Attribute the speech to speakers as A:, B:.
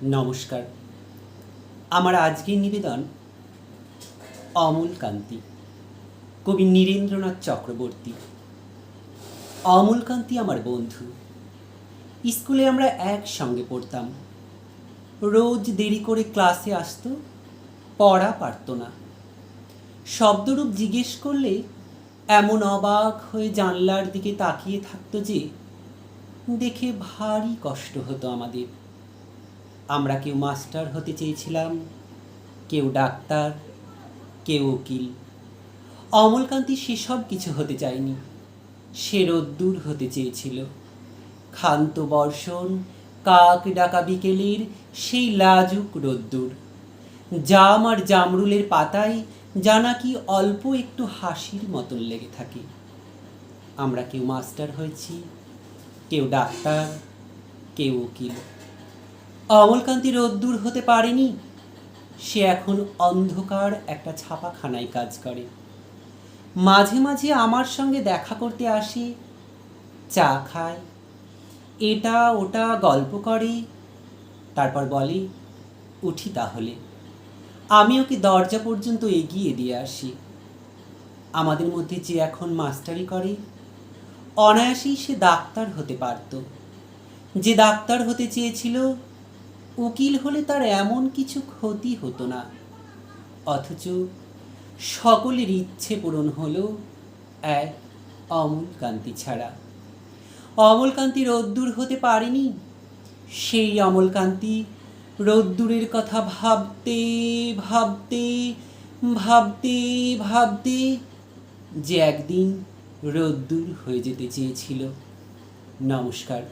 A: নমস্কার। আমার আজকের নিবেদন অমলকান্তি, কবি নীরেন্দ্রনাথ চক্রবর্তী। অমলকান্তি আমার বন্ধু। স্কুলে আমরা একসঙ্গে পড়তাম। রোজ দেরি করে ক্লাসে আসতো, পড়া পারত না। শব্দরূপ জিজ্ঞেস করলে এমন অবাক হয়ে জানলার দিকে তাকিয়ে থাকতো যে দেখে ভারী কষ্ট হতো আমাদের। আমরা কেউ মাস্টার হতে চেয়েছিলাম, কেউ ডাক্তার, কেউ উকিল। অমলকান্তি সেসব কিছু হতে চায়নি। সে রোদ্দুর হতে চেয়েছিল। ক্ষান্ত বর্ষণ, কাক ডাকা বিকেলের সেই লাজুক রোদ্দুর, জাম আর জামরুলের পাতায় যা নাকি অল্প একটু হাসির মতন লেগে থাকে। আমরা কেউ মাস্টার হয়েছি, কেউ ডাক্তার, কেউ উকিল। অমলকান্তি রোদ্দুর হতে পারেনি। সে এখন অন্ধকার একটা ছাপাখানায় কাজ করে। মাঝে মাঝে আমার সঙ্গে দেখা করতে আসে, চা খায়, এটা ওটা গল্প করে, তারপর বলে উঠি তাহলে। আমি ওকে দরজা পর্যন্ত এগিয়ে দিয়ে আসি। আমাদের মধ্যে যে এখন মাস্টারি করে, অনায়াসেই সে ডাক্তার হতে পারত। যে ডাক্তার হতে চেয়েছিল, উকিল হলে তার এমন কিছু ক্ষতি হতো না। অথচ সকলের ইচ্ছে পূরণ হলো এক অমলকান্তি ছাড়া। অমলকান্তি রোদ্দুর হতে পারেনি। সেই অমলকান্তি রোদ্দুরের কথা ভাবতে ভাবতে ভাবতে ভাবতে যে একদিন রোদ্দুর হয়ে যেতে চেয়েছিল। নমস্কার।